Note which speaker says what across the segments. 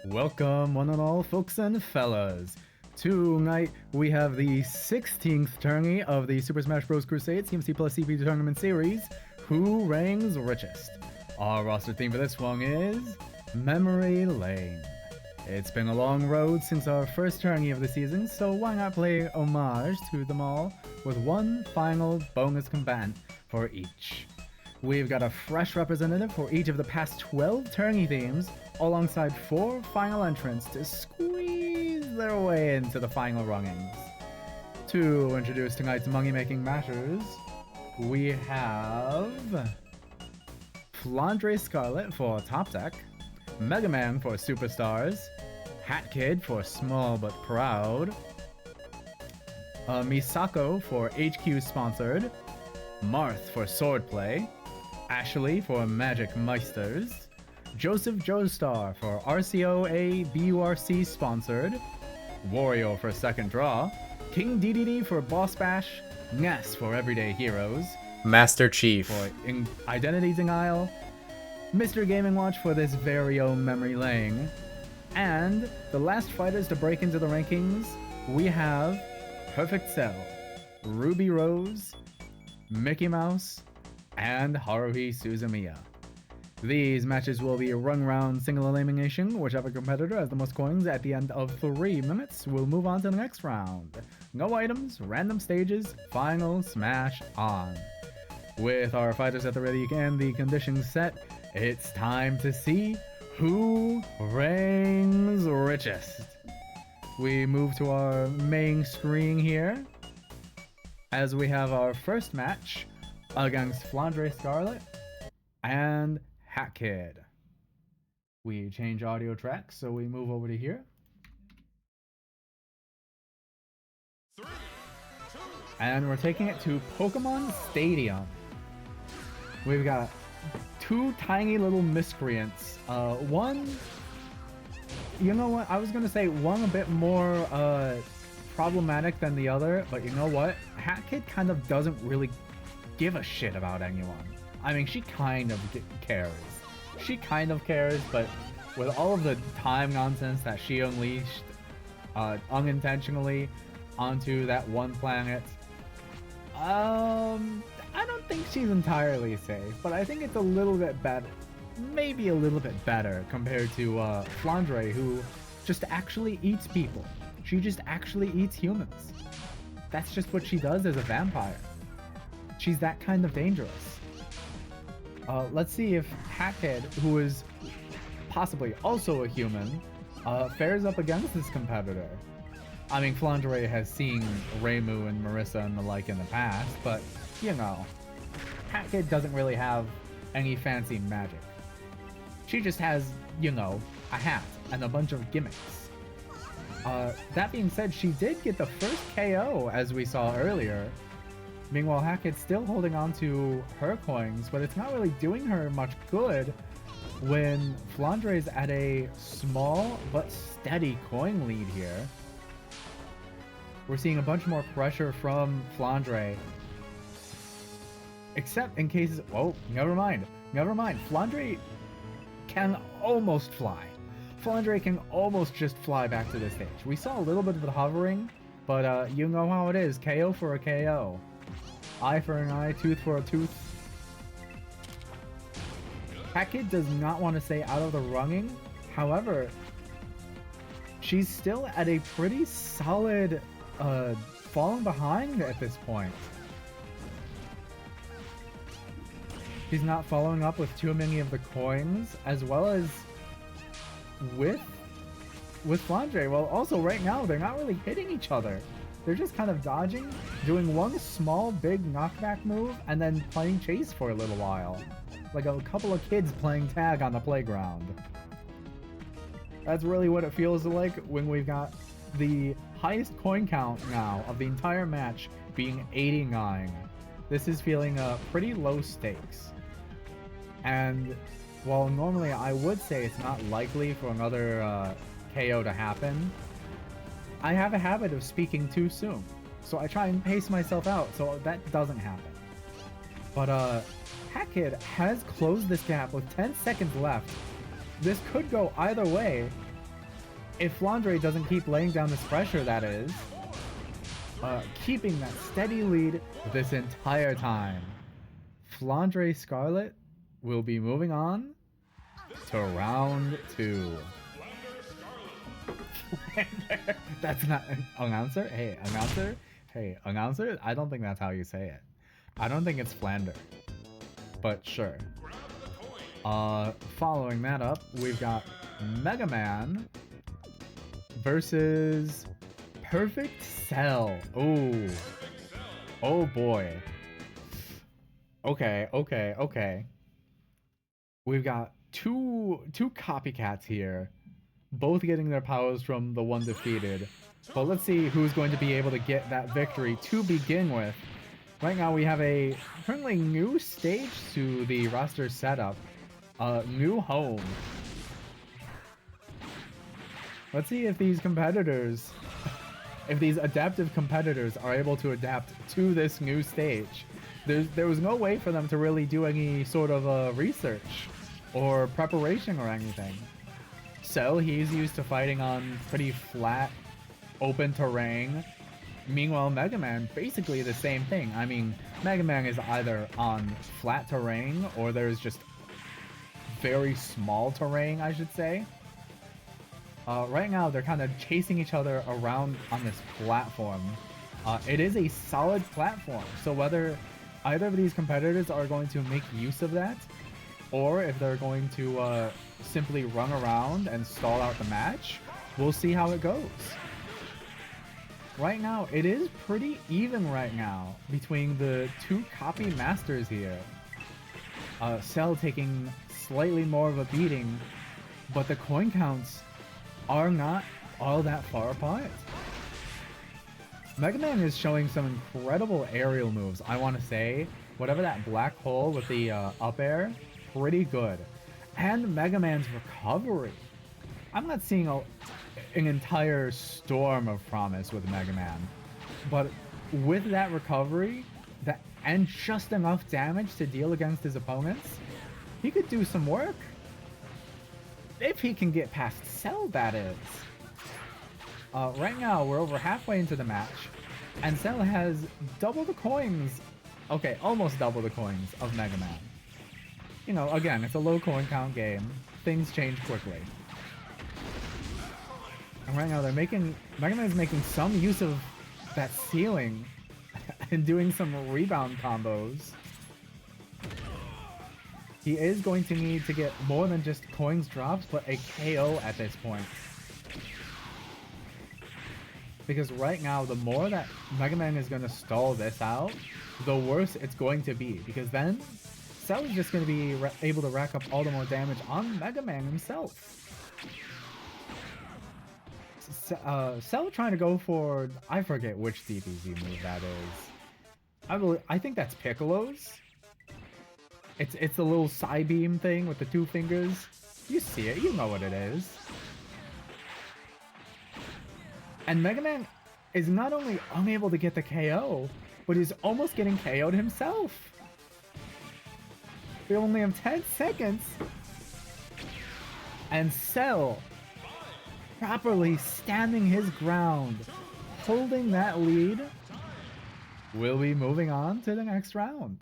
Speaker 1: Welcome, one and all folks and fellas. Tonight, we have the 16th tourney of the Super Smash Bros. Crusade CMC CPU Tournament Series, Who Reigns Richest? Our roster theme for this one is Memory Lane. It's been a long road since our first tourney of the season, so why not play homage to them all with one final bonus combatant for each. We've got a fresh representative for each of the past 12 tourney themes, alongside 4 final entrants to squeeze their way into the final rungings. To introduce tonight's money-making matches, we have Flandre Scarlet for Top Deck, Mega Man for Superstars, Hat Kid for Small But Proud, Misako for HQ Sponsored, Marth for Swordplay, Ashley for Magic Meisters, Joseph Joestar for RCOA BURC Sponsored, Wario for Second Draw, King DDD for Boss Bash, Ness for Everyday Heroes,
Speaker 2: Master Chief
Speaker 1: for Identity Denial, Mr. Gaming Watch for this very own Memory Lane, and the last fighters to break into the rankings, we have Perfect Cell, Ruby Rose, Mickey Mouse, and Haruhi Suzumiya. These matches will be a run round single elimination. Whichever competitor has the most coins at the end of 3 minutes will move on to the next round. No items, random stages, final smash on. With our fighters at the ready and the conditions set, it's time to see who reigns richest. We move to our main screen here as we have our first match against Flandre Scarlet and Hat Kid. We change audio tracks, so we move over to here.
Speaker 3: 3, 2,
Speaker 1: And we're taking it to Pokemon Stadium. We've got 2 tiny little miscreants. One, you know what? I was gonna say one a bit more problematic than the other, but you know what? Hat Kid kind of doesn't really give a shit about anyone. I mean, she kind of cares. She kind of cares, but with all of the time nonsense that she unleashed unintentionally onto that one planet, I don't think she's entirely safe, but I think it's a little bit better, maybe a little bit better compared to Flandre, who just actually eats people. She just actually eats humans. That's just what she does as a vampire. She's that kind of dangerous. Let's see if Hat Kid, who is possibly also a human, fares up against this competitor. I mean, Flandre has seen Reimu and Marissa and the like in the past, but, you know, Hat Kid doesn't really have any fancy magic. She just has, you know, a hat and a bunch of gimmicks. That being said, she did get the first KO, as we saw earlier. Meanwhile, Hat Kid's still holding on to her coins, but it's not really doing her much good when Flandre's at a small but steady coin lead here. We're seeing a bunch more pressure from Flandre. Except in cases... Oh, never mind. Never mind. Flandre can almost fly. Flandre can almost just fly back to the stage. We saw a little bit of the hovering, but you know how it is. KO for a KO. Eye for an eye, tooth for a tooth. Hat Kid does not want to stay out of the runging. However, she's still at a pretty solid falling behind at this point. She's not following up with too many of the coins, as well as with Flandre. Well, also right now, they're not really hitting each other. They're just kind of dodging, doing one small, big knockback move, and then playing chase for a little while. Like a couple of kids playing tag on the playground. That's really what it feels like when we've got the highest coin count now of the entire match being 89. This is feeling pretty low stakes. And while normally I would say it's not likely for another KO to happen, I have a habit of speaking too soon, so I try and pace myself out so that doesn't happen. But Hat Kid has closed this gap with 10 seconds left. This could go either way, if Flandre doesn't keep laying down this pressure, that is, keeping that steady lead this entire time. Flandre Scarlet will be moving on to round 2. That's not announcer. Hey, announcer. Hey, announcer. I don't think that's how you say it. I don't think it's Flander. But sure. Following that up, we've got Mega Man versus Perfect Cell. Ooh. Oh boy. Okay. We've got two copycats here, both getting their powers from the one defeated. But let's see who's going to be able to get that victory to begin with. Right now we have a currently new stage to the roster setup. New home. Let's see if these competitors, if these adaptive competitors are able to adapt to this new stage. There was no way for them to really do any sort of research or preparation or anything. So he's used to fighting on pretty flat, open terrain. Meanwhile, Mega Man, basically the same thing. I mean, Mega Man is either on flat terrain or there's just very small terrain, I should say. Right now, they're kind of chasing each other around on this platform. It is a solid platform, so whether either of these competitors are going to make use of that, or if they're going to simply run around and stall out the match, we'll see how it goes. Right now, it is pretty even right now between the two copy masters here. Cell taking slightly more of a beating, but the coin counts are not all that far apart. Mega Man is showing some incredible aerial moves, I want to say. Whatever that black hole with the up air, pretty good. And Mega Man's recovery. I'm not seeing an entire storm of promise with Mega Man, but with that recovery and just enough damage to deal against his opponents, he could do some work. If he can get past Cell, that is. Right now, we're over halfway into the match, and Cell has double the coins. Okay, almost double the coins of Mega Man. You know, again, it's a low coin count game. Things change quickly. And right now, Mega Man is making some use of that ceiling and doing some rebound combos. He is going to need to get more than just coins drops, but a KO at this point. Because right now, the more that Mega Man is going to stall this out, the worse it's going to be. Because then, Cell is just going to be able to rack up all the more damage on Mega Man himself. Cell trying to go for, I forget which DBZ move that is. I think that's Piccolo's. It's a little side beam thing with the two fingers. You see it, you know what it is. And Mega Man is not only unable to get the KO, but he's almost getting KO'd himself. We only have 10 seconds. And Cell properly standing his ground, holding that lead, will be moving on to the next round.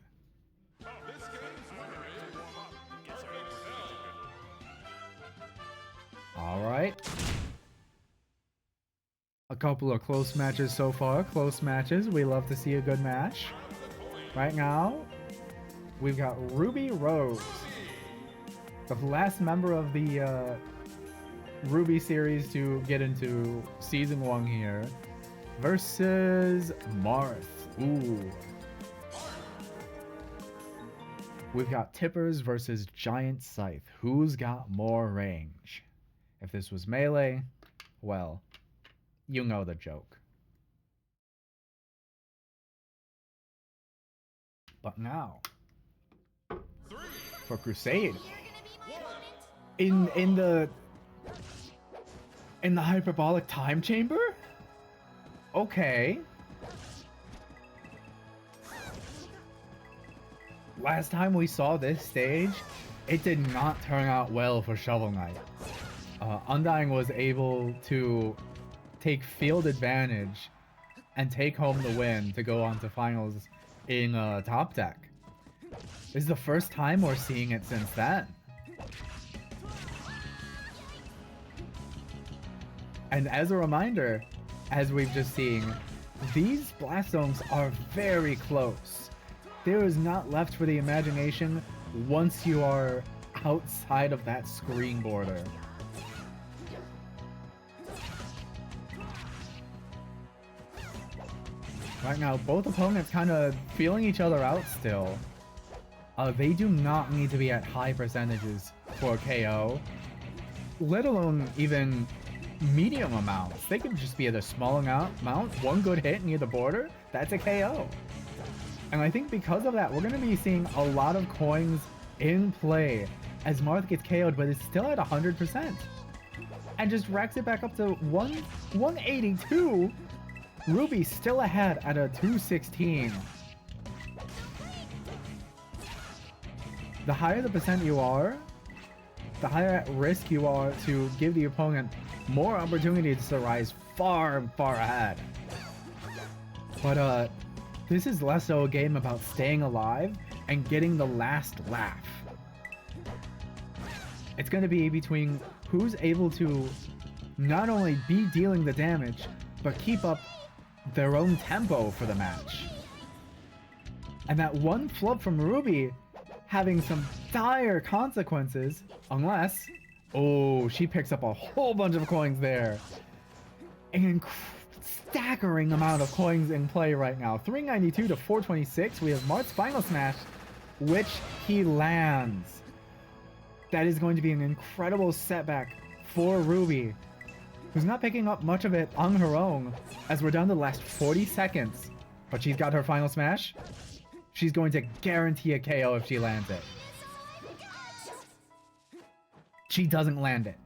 Speaker 1: Alright. A couple of close matches so far. Close matches. We love to see a good match. Right now, we've got Ruby Rose, the last member of the Ruby series to get into Season 1 here, versus Marth. Ooh. We've got Tippers versus Giant Scythe. Who's got more range? If this was Melee, well, you know the joke. But now, for Crusade, in the hyperbolic time chamber? Okay. Last time we saw this stage, it did not turn out well for Shovel Knight. Undying was able to take field advantage and take home the win to go on to finals in top deck. This is the first time we're seeing it since then. And as a reminder, as we've just seen, these blast zones are very close. There is not left for the imagination once you are outside of that screen border. Right now, both opponents kind of feeling each other out still. They do not need to be at high percentages for KO, let alone even medium amounts. They can just be at a small amount, one good hit near the border, that's a KO. And I think because of that, we're going to be seeing a lot of coins in play as Marth gets KO'd, but it's still at 100%. And just racks it back up to 182. Ruby still ahead at a 216. The higher the percent you are, the higher at risk you are to give the opponent more opportunities to rise far, far ahead. But this is less so a game about staying alive and getting the last laugh. It's going to be between who's able to not only be dealing the damage, but keep up their own tempo for the match. And that one flub from Ruby having some dire consequences, unless... Oh, she picks up a whole bunch of coins there. An staggering amount of coins in play right now. 392 to 426. We have Marth's final smash, which he lands. That is going to be an incredible setback for Ruby, who's not picking up much of it on her own, as we're down to the last 40 seconds. But she's got her final smash. She's going to guarantee a KO if she lands it. She doesn't land it.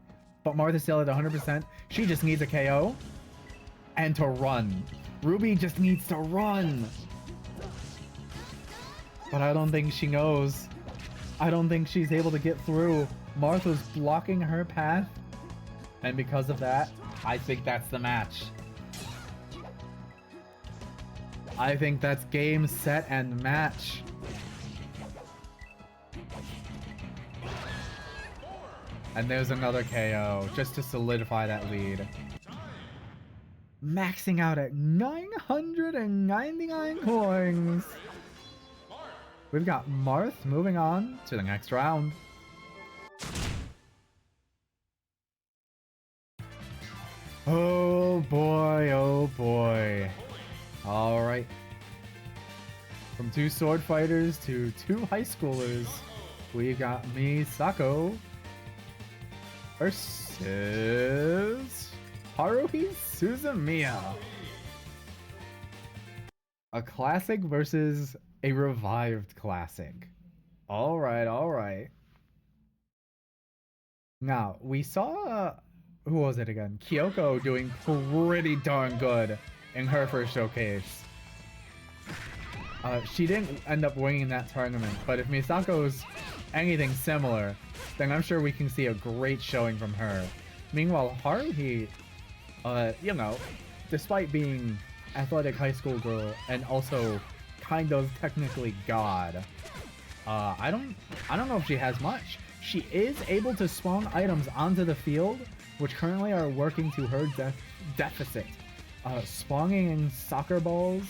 Speaker 1: But Marth is still at 100%. She just needs a KO. And to run. Ruby just needs to run. But I don't think she knows. I don't think she's able to get through. Marth was blocking her path. And because of that, I think that's the match. I think that's game, set, and match. And there's another KO, just to solidify that lead. Maxing out at 999 coins. We've got Marth moving on to the next round. Oh boy, oh boy. Alright. From two sword fighters to two high schoolers, we've got Misako versus Haruhi Suzumiya. A classic versus a revived classic. Alright, alright. Now, we saw... who was it again? Kyoko doing pretty darn good in her first showcase. She didn't end up winning that tournament, but if Misako's anything similar, then I'm sure we can see a great showing from her. Meanwhile, Haruhi, you know, despite being athletic high school girl and also kind of technically god, I don't know if she has much. She is able to spawn items onto the field, which currently are working to her deficit. Spawning soccer balls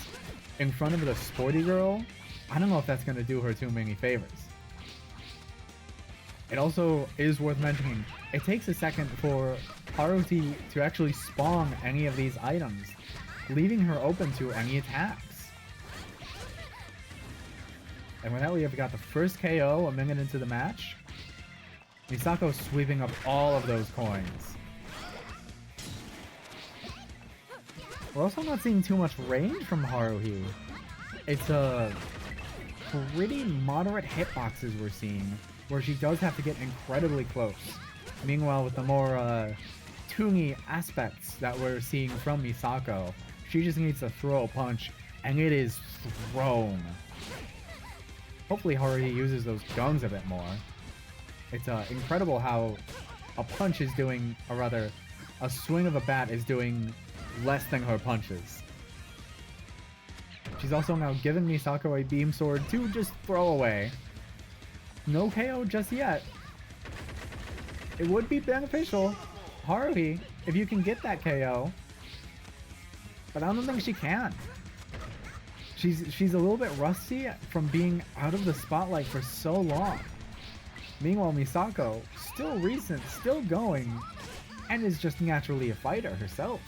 Speaker 1: in front of the sporty girl, I don't know if that's going to do her too many favors. It also is worth mentioning, it takes a second for Haruhi to actually spawn any of these items, leaving her open to any attacks. And with that, we have got the first KO a minute into the match. Misako sweeping up all of those coins. We're also not seeing too much range from Haruhi. It's a pretty moderate hitboxes we're seeing, where she does have to get incredibly close. Meanwhile, with the more Tourney aspects that we're seeing from Misako, she just needs to throw a punch, and it is thrown. Hopefully Haruhi uses those guns a bit more. It's incredible how a punch is doing, or rather, a swing of a bat is doing less than her punches. She's also now giving Misako a beam sword to just throw away. No KO just yet. It would be beneficial, Haruhi, if you can get that KO. But I don't think she can. She's a little bit rusty from being out of the spotlight for so long. Meanwhile, Misako, still recent, still going, and is just naturally a fighter herself.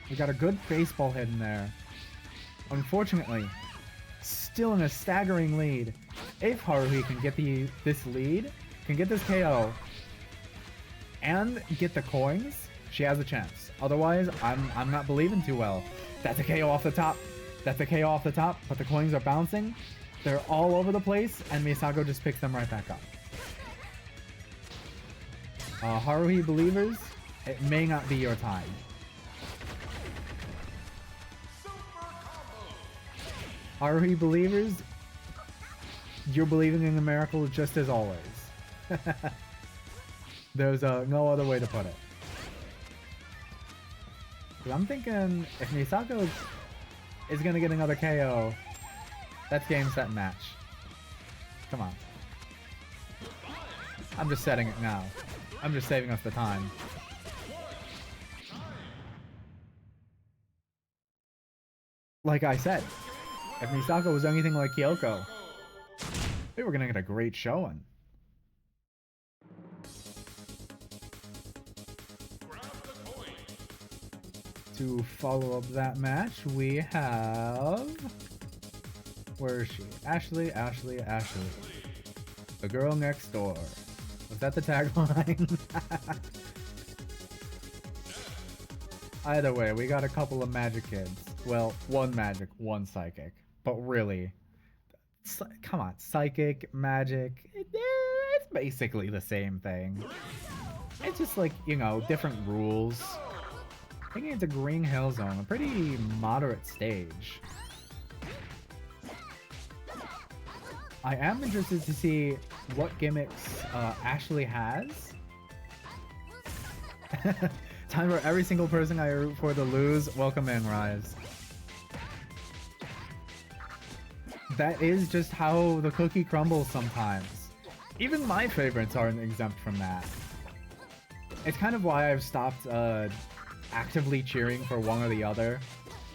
Speaker 1: We got a good baseball hit in there. Unfortunately, still in a staggering lead. If Haruhi can get this lead, can get this KO, and get the coins, she has a chance. Otherwise, I'm not believing too well. That's a KO off the top. That's a KO off the top, but the coins are bouncing. They're all over the place, and Misako just picks them right back up. Haruhi believers, it may not be your time. Haruhi believers, you're believing in a miracle just as always. There's no other way to put it. But I'm thinking if Misako is gonna get another KO, that's game, set, match. Come on. I'm just setting it now. I'm just saving us the time. Like I said, if Misako was anything like Kyoko, we were gonna get a great showing. To follow up that match, we have... Where is she? Ashley. The girl next door. Was that the tagline? Either way, we got a couple of magic kids. Well, one magic, one psychic. But really, come on, psychic, magic, it's basically the same thing. It's just like, you know, different rules. Taking it to Green Hill Zone, a pretty moderate stage. I am interested to see what gimmicks Ashley has. Time for every single person I root for to lose. Welcome in, Rise. That is just how the cookie crumbles sometimes. Even my favorites aren't exempt from that. It's kind of why I've stopped actively cheering for one or the other.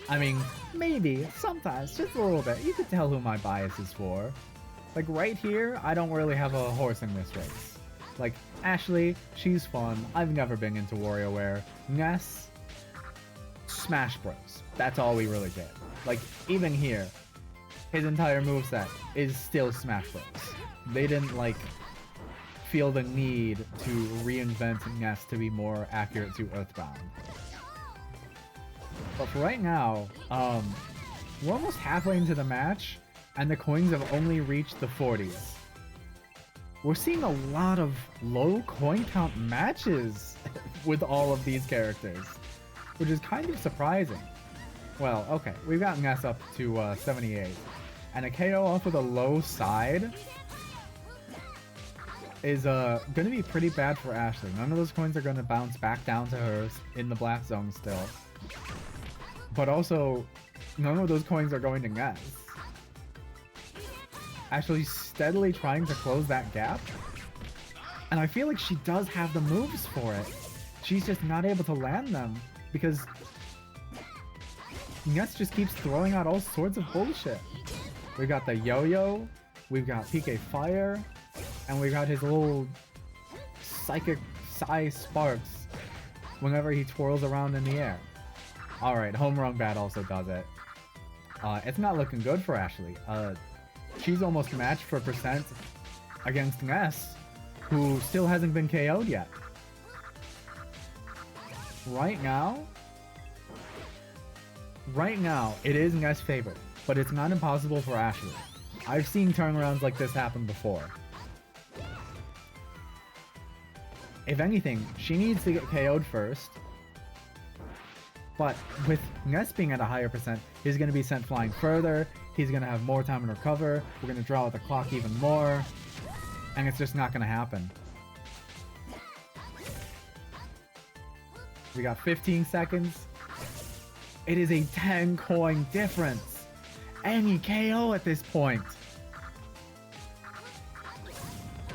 Speaker 1: I mean, maybe, sometimes, just a little bit. You could tell who my bias is for. Like, right here, I don't really have a horse in this race. Like, Ashley, she's fun. I've never been into WarioWare. Ness, Smash Bros. That's all we really did. Like, even here, his entire moveset is still Smash Bros. They didn't, like, feel the need to reinvent Ness to be more accurate to Earthbound. But for right now, we're almost halfway into the match, and the coins have only reached the 40s. We're seeing a lot of low coin count matches with all of these characters, which is kind of surprising. Well, okay, we've got Ness up to 78, and a KO off with a low side is gonna be pretty bad for Ashley. None of those coins are gonna bounce back down to her in the black zone still. But also, none of those coins are going to Ness. Ashley's steadily trying to close that gap, and I feel like she does have the moves for it. She's just not able to land them because Ness just keeps throwing out all sorts of bullshit. We've got the yo-yo, we've got PK Fire, and we've got his little psychic Psy Sparks whenever he twirls around in the air. Alright, Home Run Bat also does it. It's not looking good for Ashley. She's almost matched for percent against Ness, who still hasn't been KO'd yet. Right now, it is Ness' favorite, but it's not impossible for Ashley. I've seen turnarounds like this happen before. If anything, she needs to get KO'd first. But with Ness being at a higher percent, he's going to be sent flying further. He's going to have more time to recover. We're going to draw out the clock even more. And it's just not gonna happen. We got 15 seconds. It is a 10 coin difference. Any KO at this point.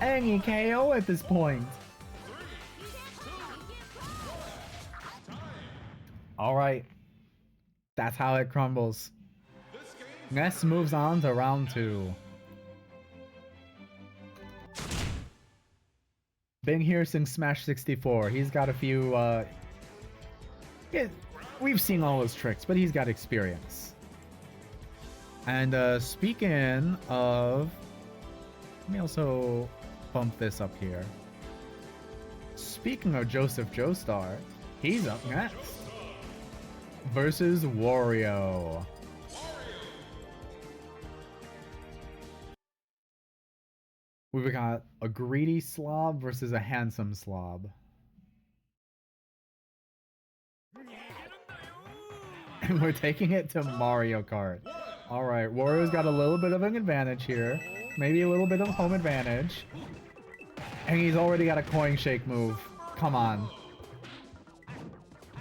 Speaker 1: Any KO at this point. Alright. That's how it crumbles. Ness moves on to round 2. Been here since Smash 64. He's got a few, we've seen all his tricks, but he's got experience. And speaking of... Let me also bump this up here. Speaking of Joseph Joestar, he's up next. Versus Wario. We've got a greedy slob versus a handsome slob. And we're taking it to Mario Kart. Alright, Wario's got a little bit of an advantage here. Maybe a little bit of home advantage. And he's already got a coin shake move. Come on.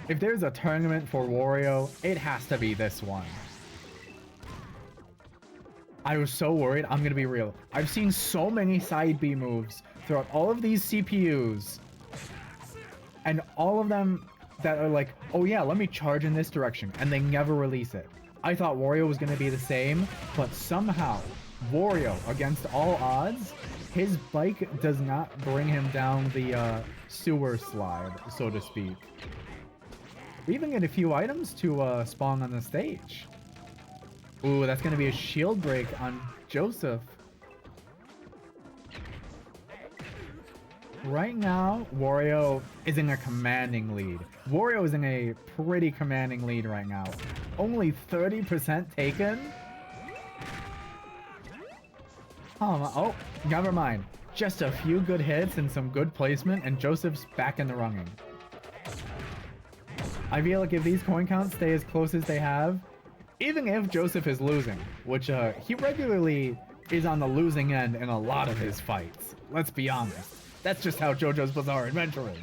Speaker 1: If there's a tournament for Wario, it has to be this one. I was so worried. I'm gonna be real. I've seen so many side B moves throughout all of these CPUs. And all of them that are like, oh yeah, let me charge in this direction. And they never release it. I thought Wario was gonna be the same. But somehow, Wario, against all odds, his bike does not bring him down the sewer slide, so to speak. We even get a few items to spawn on the stage. Ooh, that's gonna be a shield break on Joseph. Right now, Wario is in a commanding lead. Wario is in a pretty commanding lead right now. Only 30% taken? Oh, never mind. Just a few good hits and some good placement, and Joseph's back in the running. I feel like if these coin counts stay as close as they have, even if Joseph is losing, which he regularly is on the losing end in a lot of his fights. Let's be honest. That's just how JoJo's Bizarre Adventure is.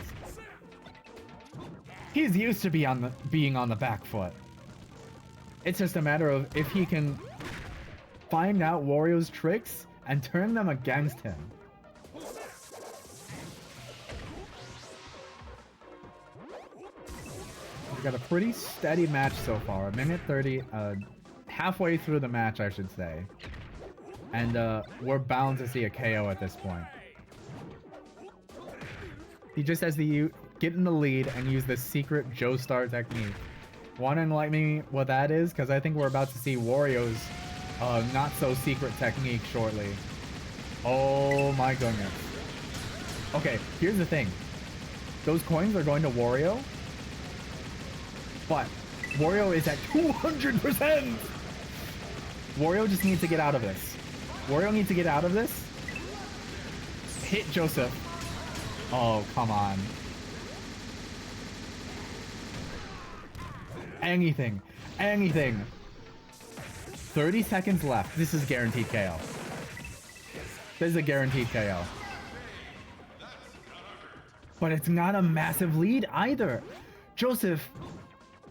Speaker 1: He's used to being on the back foot. It's just a matter of if he can find out Wario's tricks and turn them against him. We've got a pretty steady match so far. A minute 30, halfway through the match, I should say. And we're bound to see a KO at this point. He just has to get in the lead and use the secret Joestar technique. Want to enlighten me what that is? Because I think we're about to see Wario's not-so-secret technique shortly. Oh my goodness. Okay, here's the thing. Those coins are going to Wario. But Wario is at 200%! Wario just needs to get out of this. Wario needs to get out of this. Hit Joseph. Oh, come on. Anything. Anything. 30 seconds left. This is guaranteed KO. This is a guaranteed KO. But it's not a massive lead either. Joseph,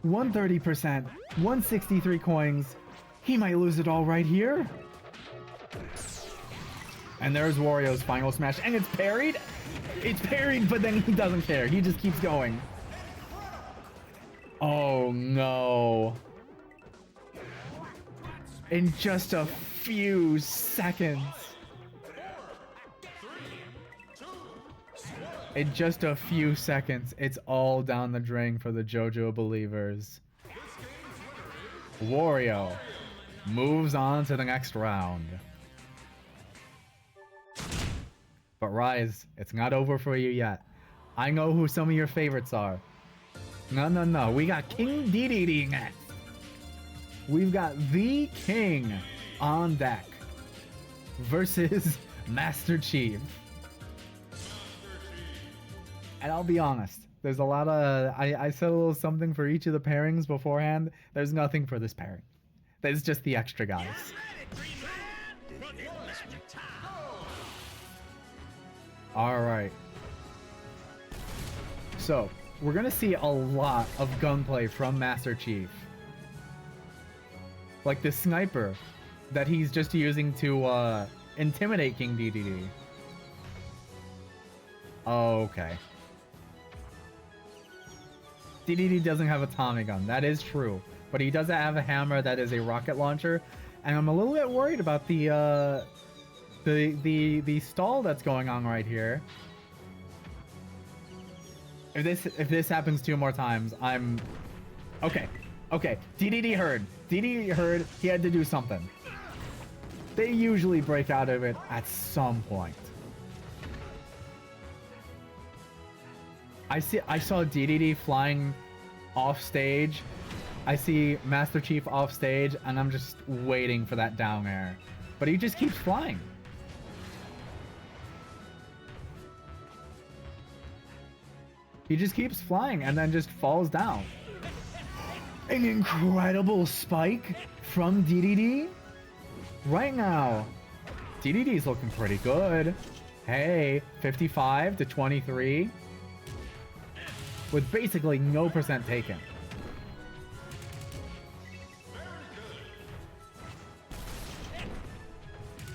Speaker 1: 130%, 163 coins. He might lose it all right here. And there's Wario's final smash. And it's parried. It's parried, but then he doesn't care. He just keeps going. Oh, no. In just a few seconds. In just a few seconds, it's all down the drain for the JoJo believers. Wario moves on to the next round. But Rise, it's not over for you yet. I know who some of your favorites are. No. We got King Dedede next. We've got the King on deck versus Master Chief. And I'll be honest, there's a lot of... I said a little something for each of the pairings beforehand. There's nothing for this pairing. There's just the extra guys. All right. So, we're gonna see a lot of gunplay from Master Chief. Like the sniper that he's just using to intimidate King DDD. Okay. DDD doesn't have a Tommy gun, that is true. But he does have a hammer that is a rocket launcher. And I'm a little bit worried about the stall that's going on right here. If this happens 2 more times, I'm okay. DDD heard. DDD heard. He had to do something. They usually break out of it at some point. I saw DDD flying off stage. I see Master Chief off stage, and I'm just waiting for that down air. But he just keeps flying. He just keeps flying and then just falls down. An incredible spike from DDD. Right now, DDD's looking pretty good. Hey, 55 to 23. With basically no percent taken.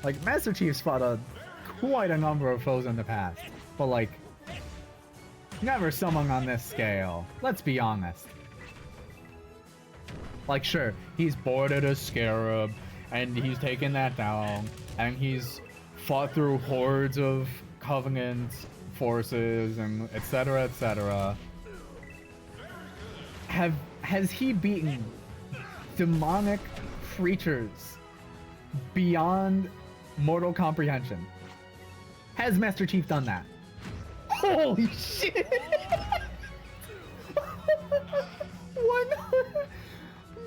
Speaker 1: Like, Master Chief's fought quite a number of foes in the past. But like, never someone on this scale. Let's be honest. Like, sure, he's boarded a Scarab, and he's taken that down, and he's fought through hordes of Covenant forces, and etc., etc. Has he beaten demonic creatures beyond mortal comprehension? Has Master Chief done that? Holy shit!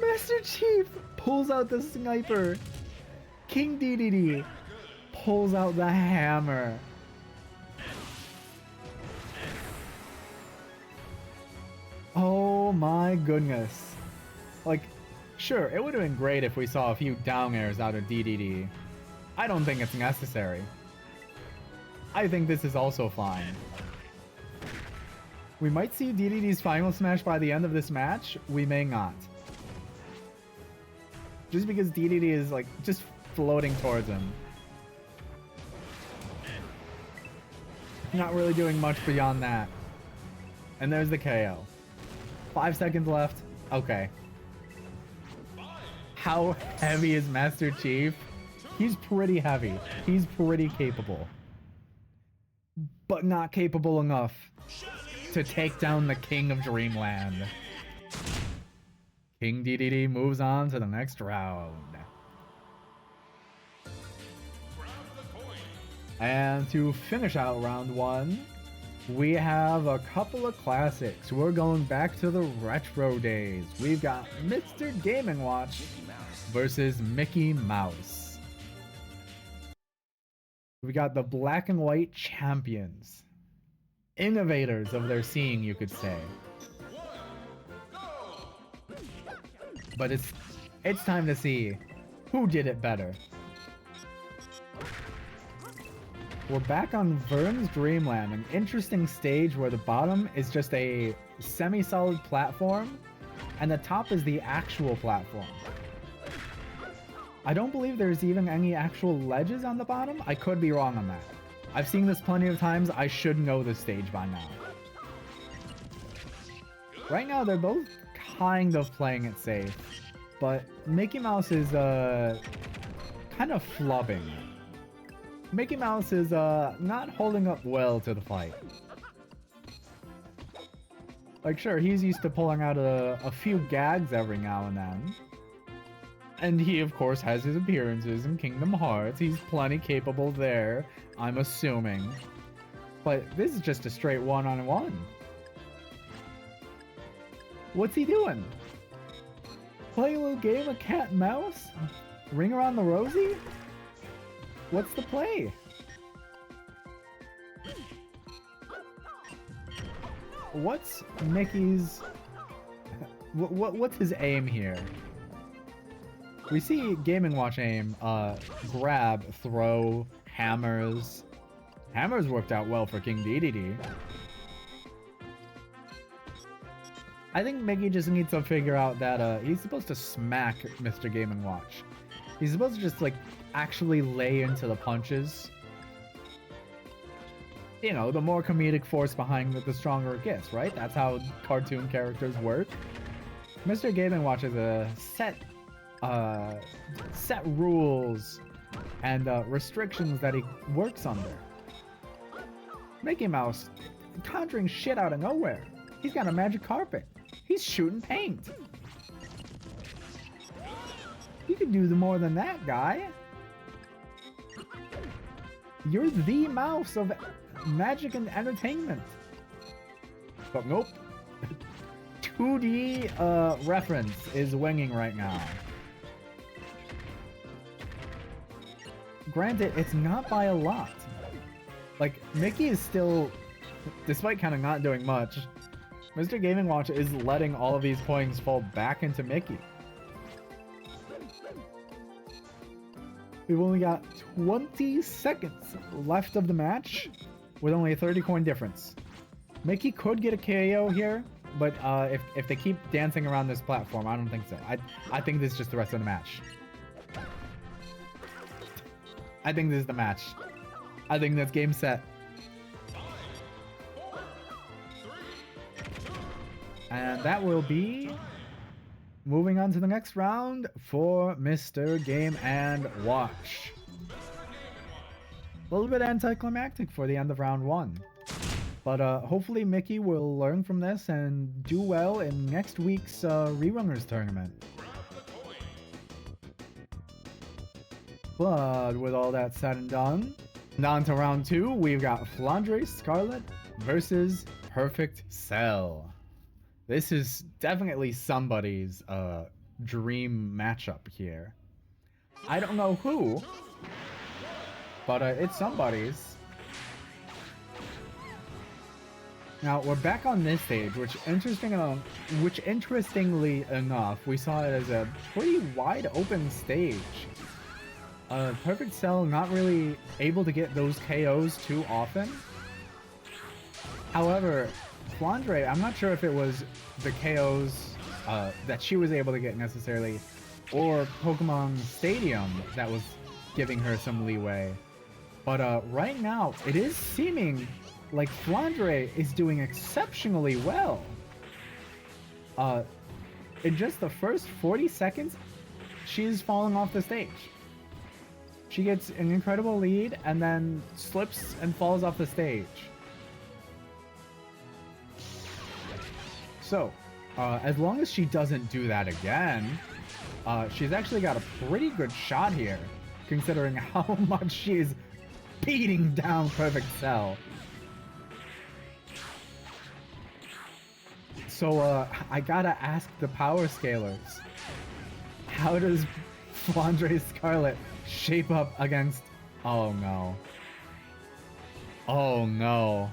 Speaker 1: Master Chief pulls out the sniper. King DDD pulls out the hammer. Oh my goodness. Like, sure, it would have been great if we saw a few down airs out of DDD. I don't think it's necessary. I think this is also fine. We might see DDD's final smash by the end of this match. We may not. Just because DDD is like just floating towards him. Not really doing much beyond that. And there's the KO. 5 seconds left. Okay. How heavy is Master Chief? He's pretty heavy. He's pretty capable. But not capable enough to take down the King of Dreamland. King DDD moves on to the next round. And to finish out round 1, we have a couple of classics. We're going back to the retro days. We've got Mr. Game & Watch versus Mickey Mouse. We got the black and white champions. Innovators of their scene, you could say. But it's time to see who did it better. We're back on Vern's Dreamland, an interesting stage where the bottom is just a semi-solid platform, and the top is the actual platform. I don't believe there's even any actual ledges on the bottom. I could be wrong on that. I've seen this plenty of times. I should know this stage by now. Right now, they're both kind of playing it safe, but Mickey Mouse is kind of flubbing. Mickey Mouse is not holding up well to the fight. Like, sure, he's used to pulling out a few gags every now and then. And he, of course, has his appearances in Kingdom Hearts. He's plenty capable there, I'm assuming. But this is just a straight one-on-one. What's he doing? Playing a little game of cat and mouse? Ring around the rosy? What's the play? What's Mickey's... What's his aim here? We see Game & Watch aim, grab, throw, hammers, Hammers worked out well for King DDD. I think Mickey just needs to figure out that he's supposed to smack Mr. Game & Watch. He's supposed to just, like, actually lay into the punches. You know, the more comedic force behind it, the stronger it gets, right? That's how cartoon characters work. Mr. Game & Watch is a set rules and restrictions that he works under. Mickey Mouse conjuring shit out of nowhere. He's got a magic carpet. He's shooting paint. You can do more than that, guy. You're the mouse of magic and entertainment. But nope. 2D reference is winging right now. Granted, it's not by a lot. Like, Mickey is still, despite kind of not doing much, Mr. Game & Watch is letting all of these coins fall back into Mickey. We've only got 20 seconds left of the match with only a 30 coin difference. Mickey could get a KO here, but if they keep dancing around this platform, I don't think so. I think this is just the rest of the match. I think this is the match. I think that's game set. And that will be moving on to the next round for Mr. Game & Watch. A little bit anticlimactic for the end of round 1. But hopefully Mickey will learn from this and do well in next week's Rerunners tournament. But with all that said and done, on to round 2, we've got Flandre Scarlet versus Perfect Cell. This is definitely somebody's dream matchup here. I don't know who, but it's somebody's. Now we're back on this stage, which interestingly enough, we saw it as a pretty wide open stage. Perfect Cell not really able to get those KOs too often. However, Flandre, I'm not sure if it was the KOs that she was able to get necessarily, or Pokemon Stadium that was giving her some leeway. But right now, it is seeming like Flandre is doing exceptionally well. In just the first 40 seconds, she's falling off the stage. She gets an incredible lead and then slips and falls off the stage. So, as long as she doesn't do that again, she's actually got a pretty good shot here, considering how much she is beating down Perfect Cell. So, I gotta ask the power scalers, how does Flandre Scarlet shape up against... Oh no. Oh no.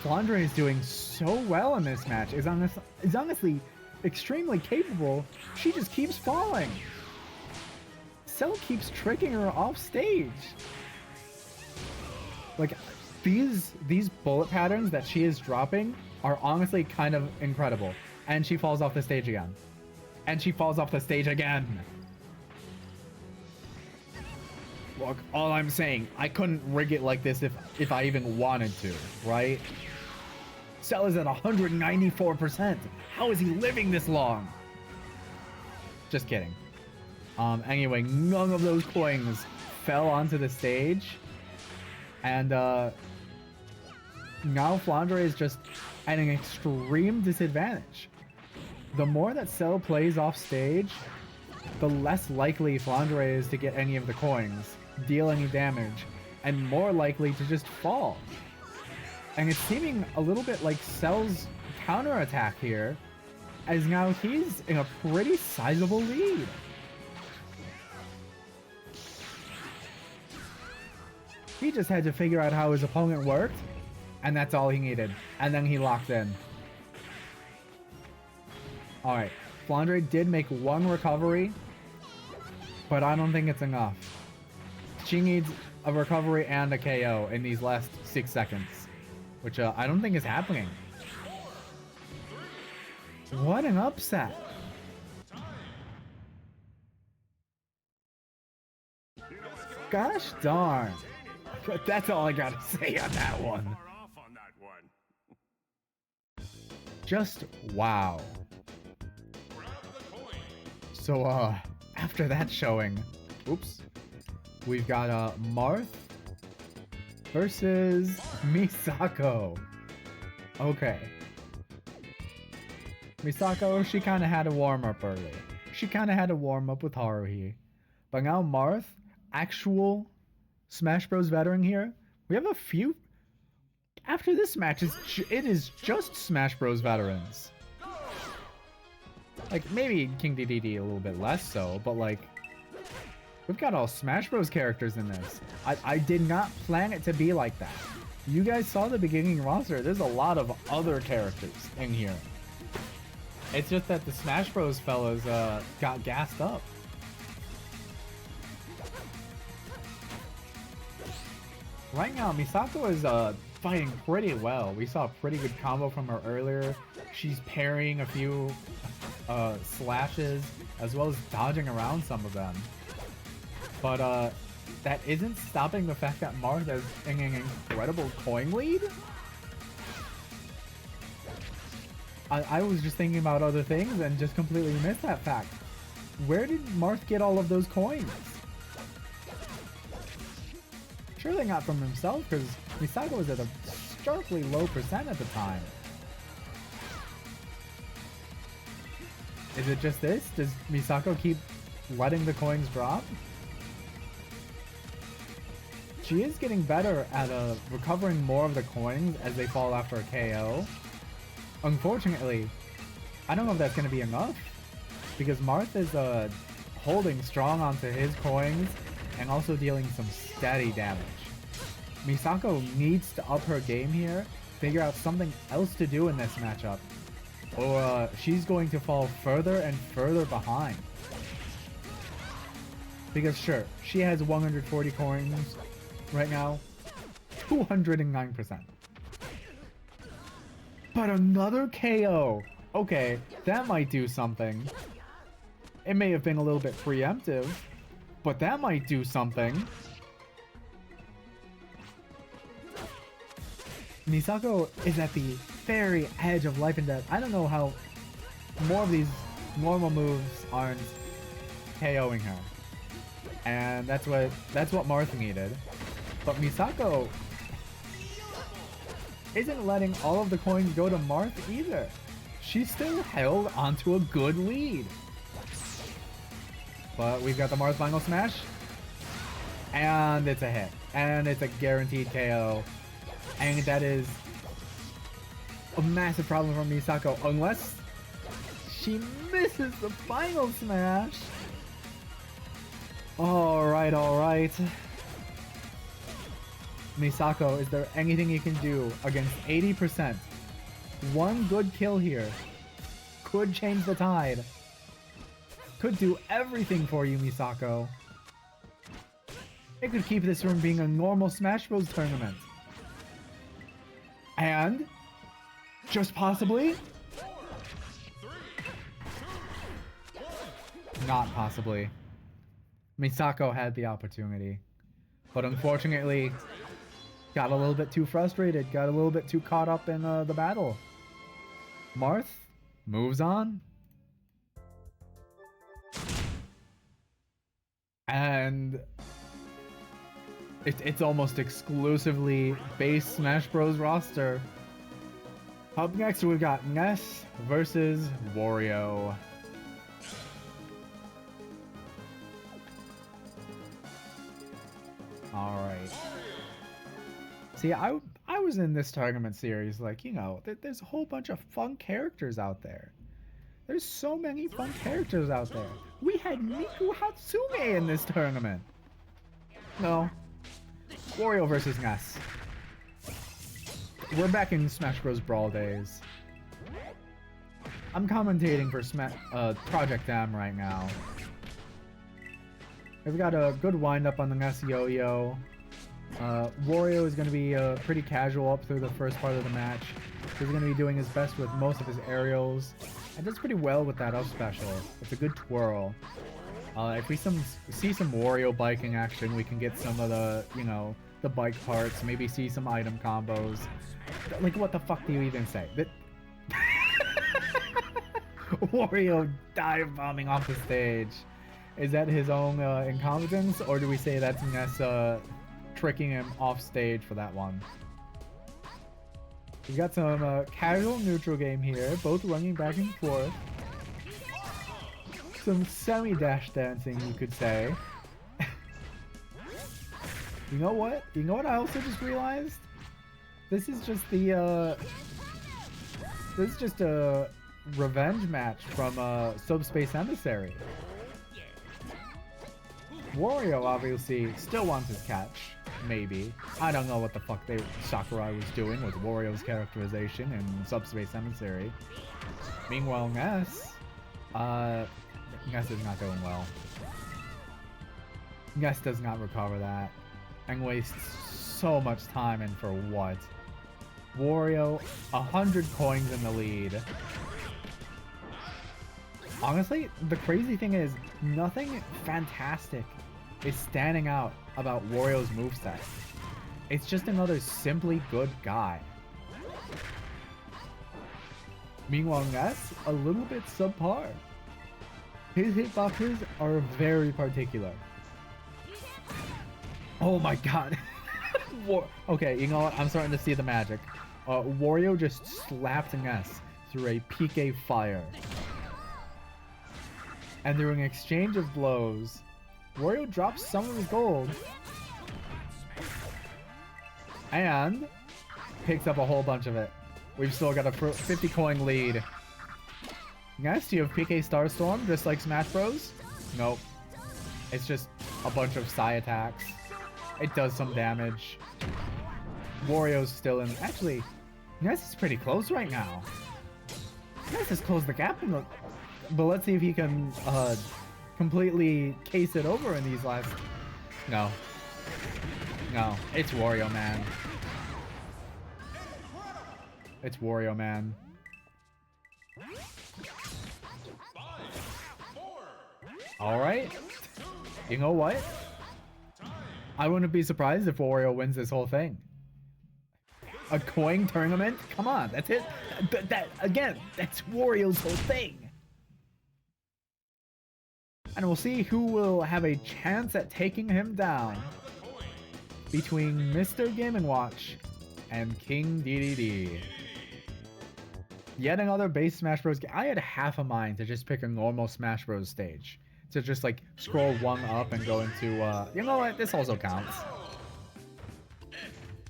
Speaker 1: Flandre is doing so well in this match. Is honestly extremely capable. She just keeps falling. Cell keeps tricking her off stage. Like, these bullet patterns that she is dropping are honestly kind of incredible. And she falls off the stage again. And she falls off the stage again. Look, all I'm saying, I couldn't rig it like this if I even wanted to, right? Cell is at 194%. How is he living this long? Just kidding. Anyway, none of those coins fell onto the stage. And now Flandre is just at an extreme disadvantage. The more that Cell plays off stage, the less likely Flandre is to get any of the coins, deal any damage, and more likely to just fall. And it's seeming a little bit like Cell's counterattack here, as now he's in a pretty sizable lead. He just had to figure out how his opponent worked, and that's all he needed. And then he locked in. Alright, Flandre did make one recovery, but I don't think it's enough. She needs a recovery and a KO in these last 6 seconds, which I don't think is happening. What an upset. Gosh darn. That's all I gotta say on that one. Just wow. So after that showing, oops, we've got Marth versus Misako. Okay. Misako, she kind of had to warm up early. She kind of had to warm up with Haruhi. But now Marth, actual Smash Bros. Veteran here, we have a few. After this match, it is just Smash Bros. Veterans. Like, maybe King DDD a little bit less so, but like, we've got all Smash Bros. Characters in this. I did not plan it to be like that. You guys saw the beginning roster. There's a lot of other characters in here. It's just that the Smash Bros. Fellas got gassed up. Right now, Misako is fighting pretty well. We saw a pretty good combo from her earlier. She's parrying a few slashes, as well as dodging around some of them. But that isn't stopping the fact that Marth is in an incredible coin lead. I was just thinking about other things and just completely missed that fact. Where did Marth get all of those coins? Surely not from himself, because Misako was at a starkly low percent at the time. Is it just this? Does Misako keep letting the coins drop? She is getting better at recovering more of the coins as they fall after a KO. Unfortunately, I don't know if that's going to be enough, because Marth is holding strong onto his coins and also dealing some steady damage. Misako needs to up her game here, figure out something else to do in this matchup, or she's going to fall further and further behind. Because sure, she has 140 coins right now, 209%. But another KO! Okay, that might do something. It may have been a little bit preemptive, but that might do something. Misako is at the very edge of life and death. I don't know how more of these normal moves aren't KOing her. And that's what Marth needed. But Misako isn't letting all of the coins go to Marth either. She still held onto a good lead. But we've got the Marth final smash. And it's a hit. And it's a guaranteed KO. And that is a massive problem for Misako, unless she misses the final smash. Alright, alright. Misako, is there anything you can do against 80%? One good kill here could change the tide. Could do everything for you, Misako. It could keep this from being a normal Smash Bros. Tournament. And, just possibly, not possibly, Misako had the opportunity, but unfortunately, got a little bit too frustrated, got a little bit too caught up in the battle. Marth moves on. And it's almost exclusively base Smash Bros. Roster. Up next, we've got Ness versus Wario. Alright. See, I was in this tournament series, like, you know, there's a whole bunch of fun characters out there. There's so many fun characters out there. We had Miku Hatsume in this tournament. No. Wario versus Ness. We're back in Smash Bros. Brawl days. I'm commentating for Project M right now. We've got a good wind-up on the Ness Yo-Yo. Wario is going to be pretty casual up through the first part of the match. He's going to be doing his best with most of his aerials. And does pretty well with that up special. It's a good twirl. If we see some Wario biking action, we can get some of the, you know, the bike parts. Maybe see some item combos. Like, what the fuck do you even say? That Wario dive bombing off the stage. Is that his own incompetence, or do we say that's Ness tricking him off stage for that one? We got some casual neutral game here, both running back and forth. Some semi-dash dancing, you could say. You know what? You know what I also just realized? This is just the this is just a revenge match from Subspace Emissary. Wario obviously still wants his catch, maybe. I don't know what the fuck Sakurai was doing with Wario's characterization in Subspace Emissary. Meanwhile, Ness is not doing well. Ness does not recover that and wastes so much time, and for what? Wario, 100 coins in the lead. Honestly, the crazy thing is, nothing fantastic is standing out about Wario's moveset. It's just another simply good guy. Meanwhile, Ness, a little bit subpar. His hitboxes are very particular. Oh my god. Okay, you know what? I'm starting to see the magic. Wario just slapped Ness through a PK fire. And through an exchange of blows, Wario drops some of his gold and picks up a whole bunch of it. We've still got a 50 coin lead. Next, you have PK Starstorm, just like Smash Bros. Nope. It's just a bunch of Psy attacks. It does some damage. Wario's still in. Actually, Ness is pretty close right now. Ness has closed the gap in the. But let's see if he can completely case it over in these last... No. No. It's Wario Man. It's Wario Man.
Speaker 3: 5, 4,
Speaker 1: Alright. You know what? I wouldn't be surprised if Wario wins this whole thing. A coin tournament? Come on, that's it. Again, that's Wario's whole thing. And we'll see who will have a chance at taking him down between Mr. Game & Watch and King DDD. Yet another base Smash Bros. I had half a mind to just pick a normal Smash Bros. Stage. To just like scroll one up and go into, you know what, this also counts.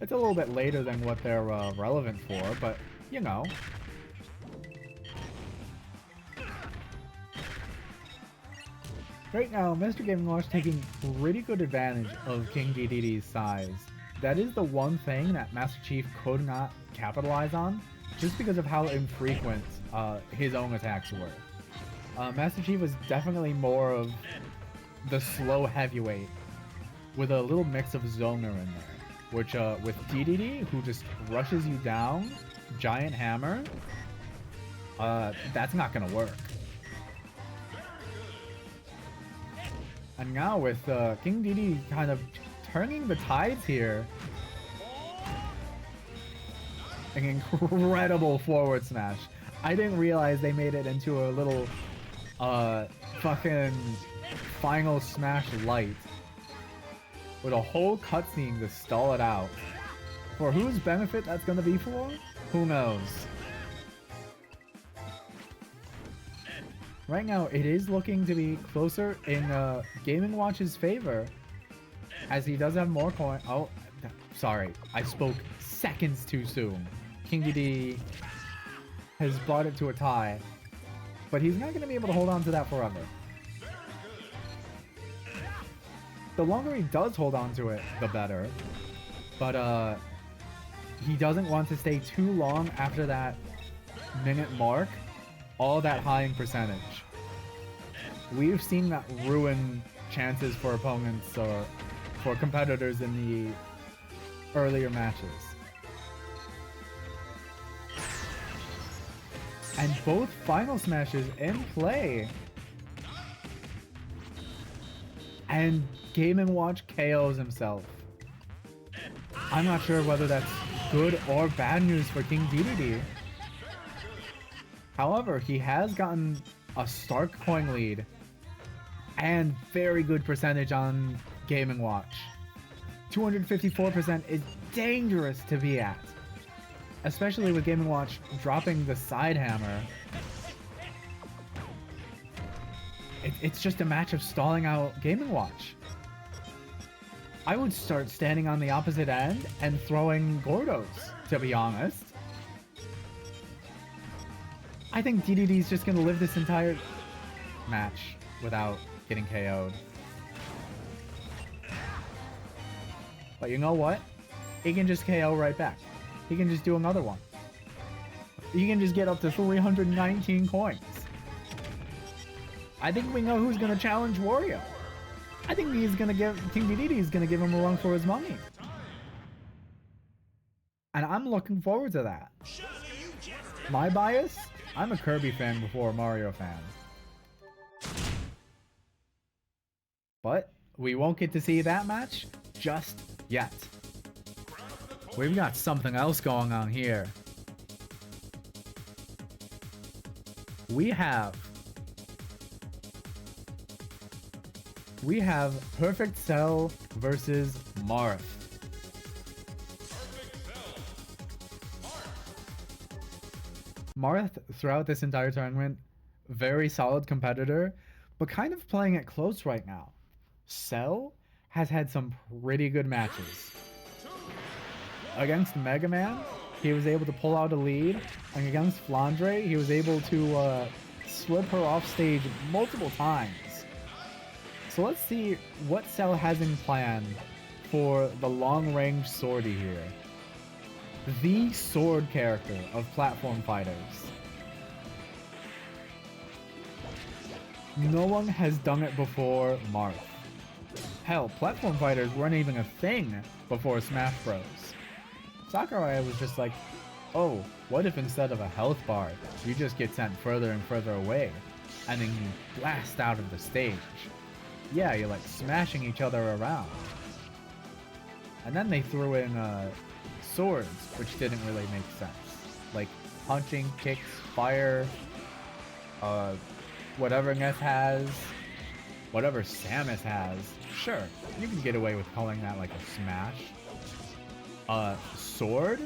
Speaker 1: It's a little bit later than what they're relevant for, but you know. Right now, Mr. Game & Watch taking pretty good advantage of King DDD's size. That is the one thing that Master Chief could not capitalize on, just because of how infrequent his own attacks were. Master Chief was definitely more of the slow heavyweight, with a little mix of zoner in there. Which, with DDD, who just rushes you down, giant hammer, that's not gonna work. And now with King DD kind of turning the tides here. An incredible forward smash. I didn't realize they made it into a little fucking final smash light. With a whole cutscene to stall it out. For whose benefit that's gonna be for? Who knows? Right now, it is looking to be closer in Game & Watch's favor, as he does have more coin. Oh, sorry, I spoke seconds too soon. King DD has brought it to a tie, but he's not going to be able to hold on to that forever. The longer he does hold on to it, the better. But he doesn't want to stay too long after that minute mark, all that high in percentage. We've seen that ruin chances for opponents or for competitors in the earlier matches. And both final smashes in play. And Game & Watch KOs himself. I'm not sure whether that's good or bad news for King DDD. However, he has gotten a stark coin lead and very good percentage on Game & Watch. 254% is dangerous to be at, especially with Game & Watch dropping the side hammer. It's just a match of stalling out Game & Watch. I would start standing on the opposite end and throwing Gordos, to be honest. I think DDD's just gonna live this entire match without getting KO'd. But you know what? He can just KO right back. He can just do another one. He can just get up to 319 coins. I think we know who's gonna challenge Wario. I think he's gonna give King DDD's gonna give him a run for his money. And I'm looking forward to that. My bias? I'm a Kirby fan before a Mario fan. But we won't get to see that match just yet. We've got something else going on here. We have Perfect Cell versus Marth. Marth, throughout this entire tournament, very solid competitor, but kind of playing it close right now. Cell has had some pretty good matches. Against Mega Man, he was able to pull out a lead, and against Flandre, he was able to slip her off stage multiple times. So let's see what Cell has in plan for the long-range swordie here. The sword character of platform fighters. No one has done it before Marth. Hell, platform fighters weren't even a thing before Smash Bros. Sakurai was just like, oh, what if instead of a health bar, you just get sent further and further away, and then you blast out of the stage. Yeah, you're like smashing each other around. And then they threw in swords, which didn't really make sense. Like punching, kicks, fire, whatever Ness has, whatever Samus has. Sure, you can get away with calling that like a smash. Sword?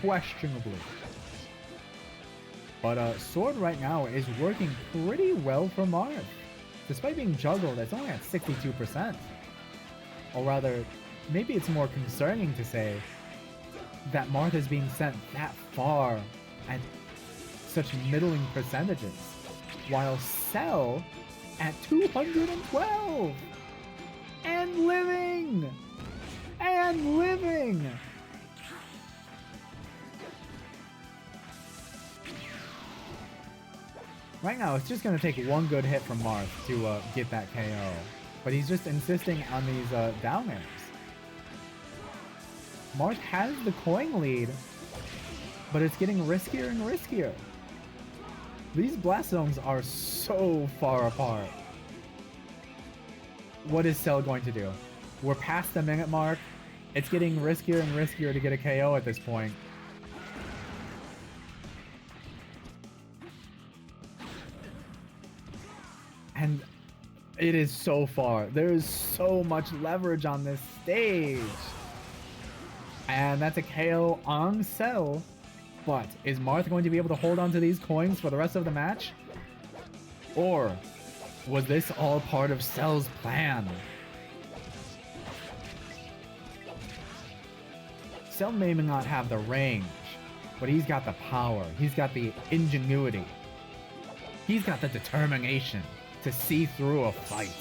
Speaker 1: Questionably. But sword right now is working pretty well for Marth. Despite being juggled, it's only at 62%. Or rather, maybe it's more concerning to say that Marth is being sent that far at such middling percentages, while Cell at 212! And living! And living! Right now, it's just going to take one good hit from Marth to get that KO. But he's just insisting on these down airs. Marth has the coin lead, but it's getting riskier and riskier. These blast zones are so far apart. What is Cell going to do? We're past the minute mark. It's getting riskier and riskier to get a KO at this point. And it is so far. There is so much leverage on this stage. And that's a KO on Cell. But is Marth going to be able to hold on to these coins for the rest of the match? Or was this all part of Cell's plan? Cell may not have the range, but he's got the power. He's got the ingenuity. He's got the determination to see through a fight.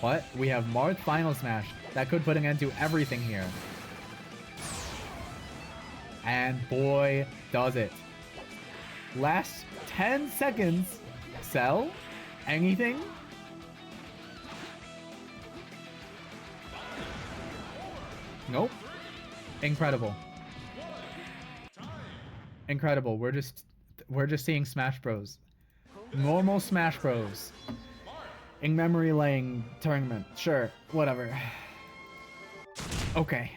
Speaker 1: But we have Marth Final Smash that could put an end to everything here. And boy, does it. Last 10 seconds. Cell? Anything? Nope. Incredible. Incredible. We're just seeing Smash Bros. Normal Smash Bros. In memory lane tournament. Sure, whatever. Okay.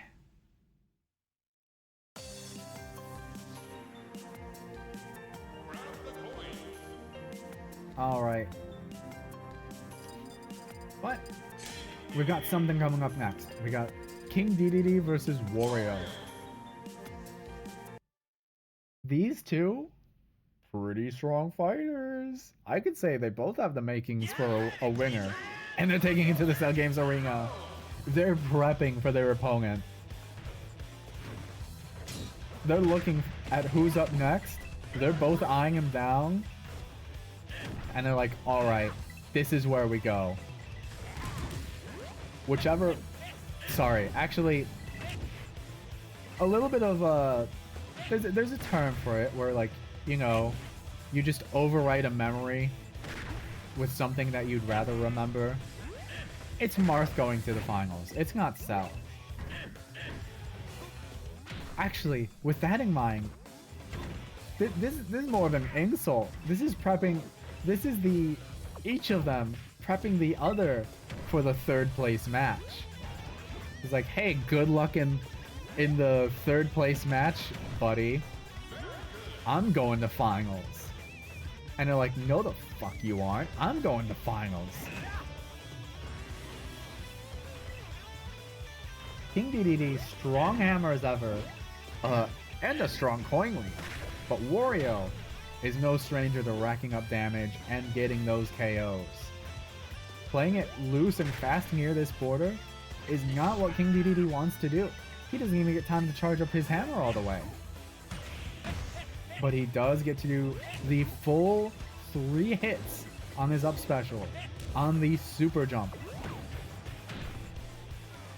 Speaker 1: Alright. What? We got something coming up next. We got King DDD versus Wario. These two, pretty strong fighters. I could say they both have the makings for a winner. And they're taking it to the Cell Games Arena. They're prepping for their opponent. They're looking at who's up next. They're both eyeing him down. And they're like, alright, this is where we go. Whichever... Sorry, actually... A little bit of there's a term for it where, like, you know, you just overwrite a memory with something that you'd rather remember. It's Marth going to the finals. It's not Cell. Actually, with that in mind, this is more of an insult. This is prepping... This is each of them prepping the other for the third place match. It's like, hey, good luck in the third place match, buddy. I'm going to finals. And they're like, no the fuck you aren't. I'm going to finals. King DDD, strong hammer as ever. And a strong coin lead. But Wario is no stranger to racking up damage and getting those KOs. Playing it loose and fast near this border is not what King DDD wants to do. He doesn't even get time to charge up his hammer all the way. But he does get to do the full 3 hits on his up special, on the super jump.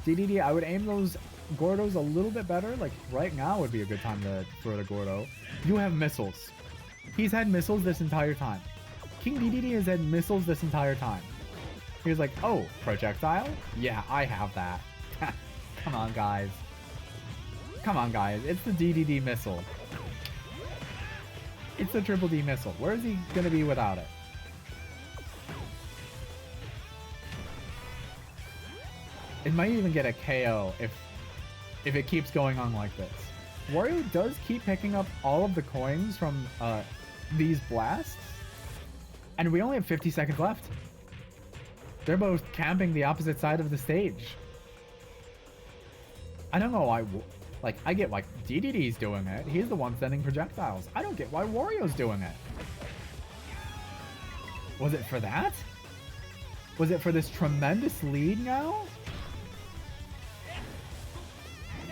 Speaker 1: DDD, I would aim those Gordos a little bit better. Like, right now would be a good time to throw the Gordo. You have missiles. He's had missiles this entire time. King DDD has had missiles this entire time. He was like, oh, projectile? Yeah, I have that. Come on, guys. Come on, guys. It's the DDD missile. It's the Triple D missile. Where is he going to be without it? It might even get a KO if it keeps going on like this. Wario does keep picking up all of the coins from these blasts. And we only have 50 seconds left. They're both camping the opposite side of the stage. I don't know why... Like, I get why DDD's doing it. He's the one sending projectiles. I don't get why Wario's doing it. Was it for that? Was it for this tremendous lead now?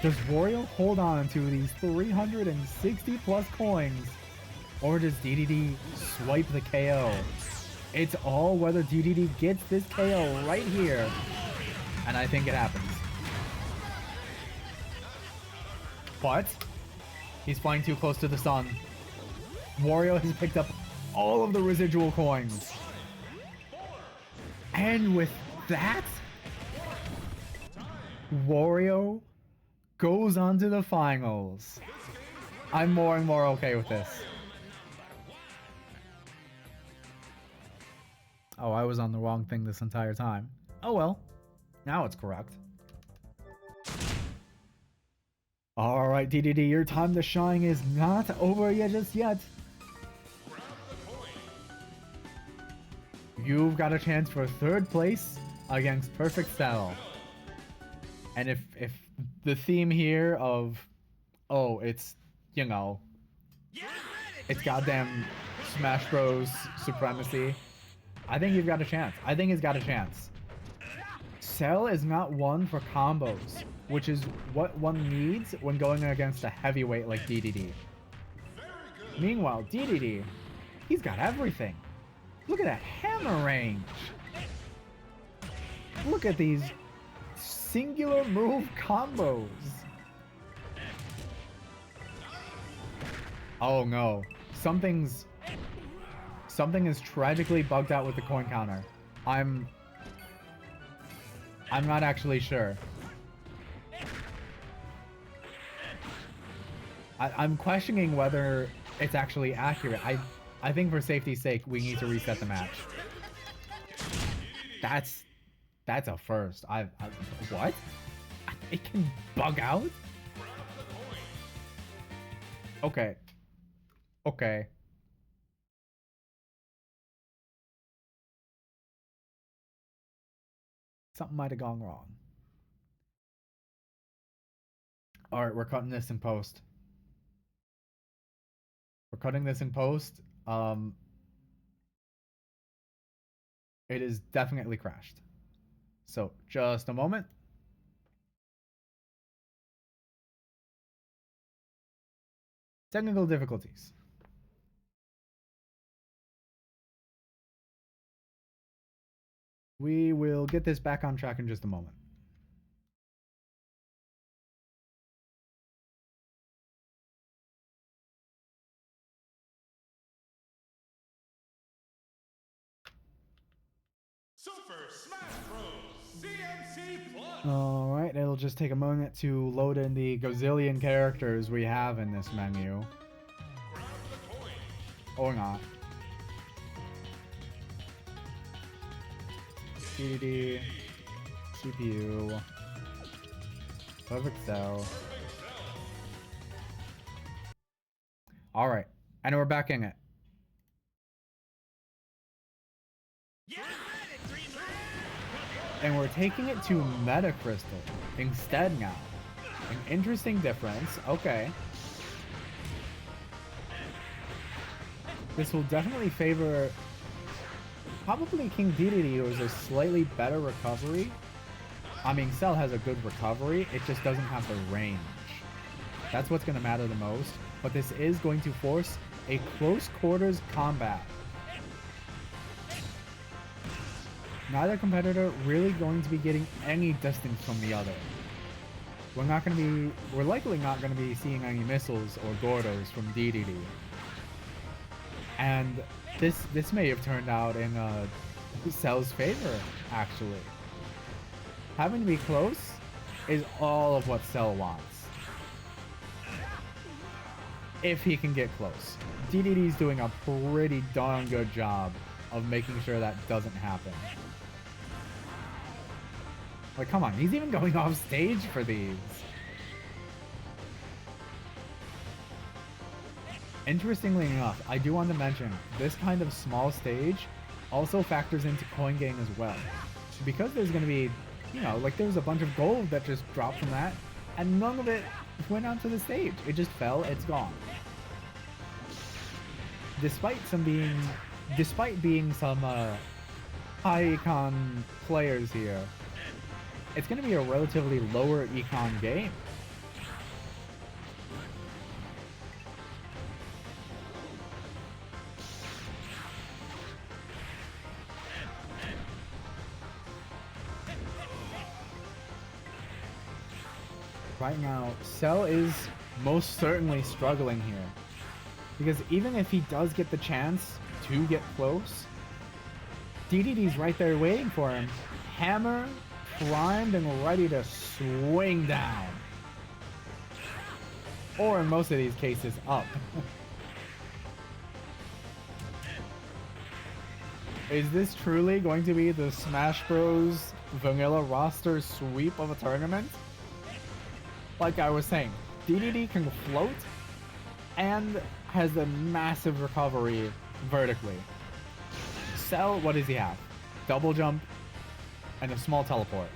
Speaker 1: Does Wario hold on to these 360 plus coins? Or does DDD swipe the KO? It's all whether DDD gets this KO right here. And I think it happens. But he's flying too close to the sun. Wario has picked up all of the residual coins. And with that, Wario goes on to the finals. I'm more and more okay with this. Oh, I was on the wrong thing this entire time. Oh well, now it's correct. Alright, DDD, your time to shine is not over yet just yet. You've got a chance for 3rd place against Perfect Cell. And if the theme here of, oh, it's, you know, it's goddamn Smash Bros. Supremacy, I think you've got a chance. I think he's got a chance. Cell is not one for combos, which is what one needs when going against a heavyweight like DDD. Meanwhile, DDD, he's got everything. Look at that hammer range. Look at these singular move combos. Oh no. something is tragically bugged out with the coin counter. I'm not actually sure. I'm questioning whether it's actually accurate. I think for safety's sake, we need to reset the match. That's a first. What? It can bug out? Okay. Okay. Something might have gone wrong. Alright, we're cutting this in post. We're cutting this in post. It is definitely crashed. So, just a moment. Technical difficulties. We will get this back on track in just a moment.
Speaker 3: Super Smash Bros. CMC Plus.
Speaker 1: Alright, it'll just take a moment to load in the gazillion characters we have in this menu.
Speaker 3: Grab the coin.
Speaker 1: Or not. DDD, CPU, perfect cell. Alright, and we're back in it. And we're taking it to Meta Crystal instead now. An interesting difference. Okay. This will definitely favor probably King Dedede, who has a slightly better recovery. I mean, Cell has a good recovery. It just doesn't have the range. That's what's going to matter the most. But this is going to force a close quarters combat. Neither competitor really going to be getting any distance from the other. We're likely not going to be seeing any missiles or Gordos from Dedede. And this may have turned out in Cell's favor, actually. Having to be close is all of what Cell wants. If he can get close. Dedede's doing a pretty darn good job of making sure that doesn't happen. Like, come on, he's even going off stage for these. Interestingly enough, I do want to mention, this kind of small stage also factors into coin gain as well. Because there's going to be, you know, like there's a bunch of gold that just dropped from that, and none of it went onto the stage. It just fell, it's gone. Despite being some high econ players here, it's going to be a relatively lower econ game. Right now, Cell is most certainly struggling here. Because even if he does get the chance to get close, Dedede's right there waiting for him. Hammer, primed, and ready to swing down. Or in most of these cases, up. Is this truly going to be the Smash Bros. Vanilla roster sweep of a tournament? Like I was saying, Dedede can float and has a massive recovery vertically. Cell, what does he have? Double jump and a small teleport.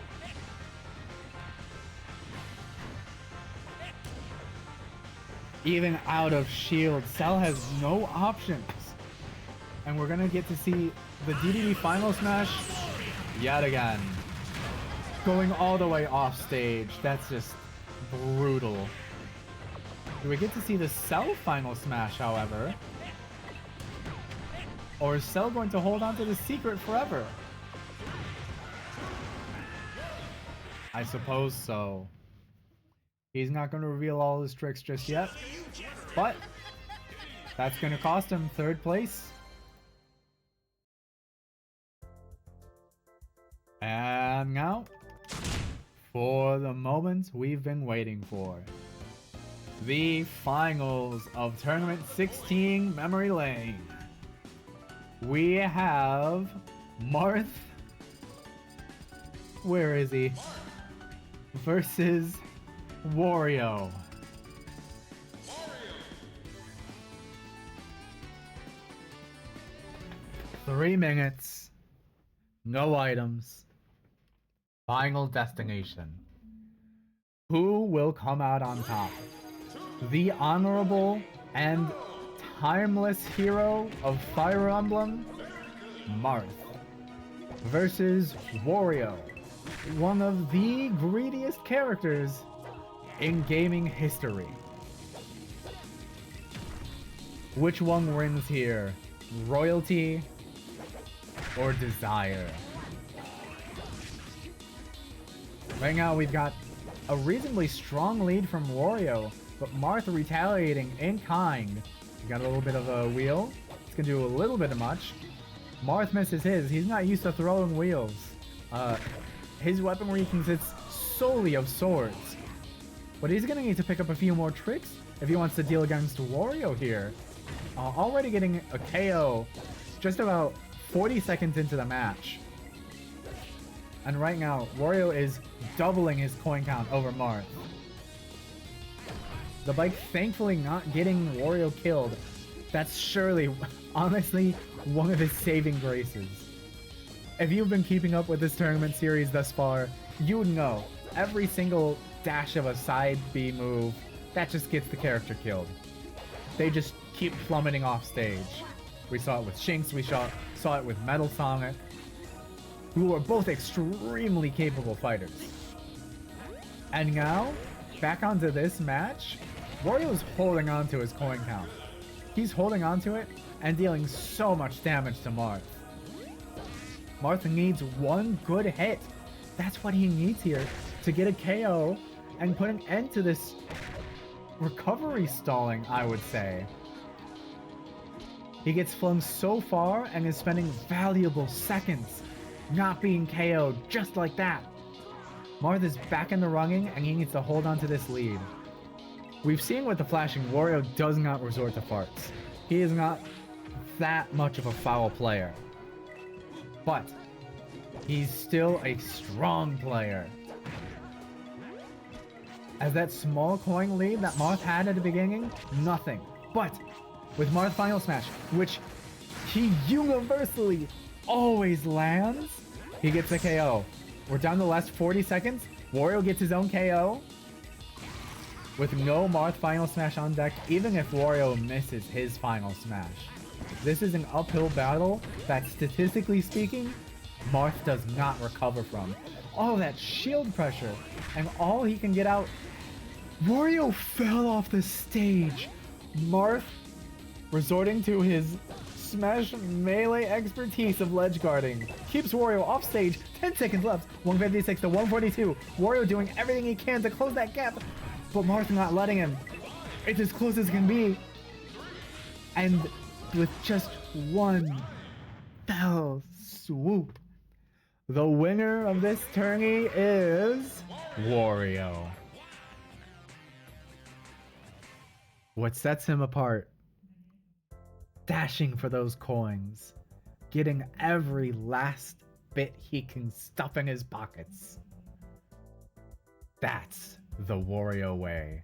Speaker 1: Even out of shield, Cell has no options. And we're gonna get to see the Dedede final smash yet again. Going all the way off stage. That's just brutal. Do we get to see the Cell final smash, however? Or is Cell going to hold on to the secret forever? I suppose so. He's not going to reveal all his tricks just yet. But That's gonna cost him 3rd place. And now, for the moment we've been waiting for. The finals of Tournament 16 Memory Lane. We have Marth. Where is he? Versus Wario. 3 minutes. No items. Final destination. Who will come out on top? The honorable and timeless hero of Fire Emblem, Marth, versus Wario, one of the greediest characters in gaming history. Which one wins here? Royalty or desire? Right now we've got a reasonably strong lead from Wario, but Marth retaliating in kind. We got a little bit of a wheel. It's gonna do a little bit of much. Marth misses his. He's not used to throwing wheels. His weaponry consists solely of swords. But he's gonna need to pick up a few more tricks if he wants to deal against Wario here. Already getting a KO just about 40 seconds into the match. And right now, Wario is doubling his coin count over Marth. The bike thankfully not getting Wario killed. That's surely, honestly, one of his saving graces. If you've been keeping up with this tournament series thus far, you would know every single dash of a side B move, that just gets the character killed. They just keep plummeting off stage. We saw it with Shinx, we saw it with Metal Sonic, who are both extremely capable fighters. And now, back onto this match, Wario's holding on to his coin count. He's holding on to it and dealing so much damage to Marth. Marth needs one good hit. That's what he needs here to get a KO and put an end to this recovery stalling, I would say. He gets flung so far and is spending valuable seconds not being KO'd just like that. Marth is back in the running and he needs to hold on to this lead. We've seen with the flashing, Wario does not resort to farts. He is not that much of a foul player. But he's still a strong player. As that small coin lead that Marth had at the beginning, nothing. But with Marth Final Smash, which he universally always lands, he gets a KO. We're down to the last 40 seconds. Wario gets his own KO. With no Marth Final Smash on deck, even if Wario misses his Final Smash. This is an uphill battle that, statistically speaking, Marth does not recover from. All that shield pressure, and all he can get out. Wario fell off the stage. Marth, resorting to his Smash melee expertise of ledge guarding, keeps Wario off stage. 10 seconds left. 156 to 142. Wario doing everything he can to close that gap, but Marth not letting him. It's as close as it can be. And with just one fell swoop, the winner of this tourney is Wario. What sets him apart? Dashing for those coins, getting every last bit he can stuff in his pockets. That's the Wario way.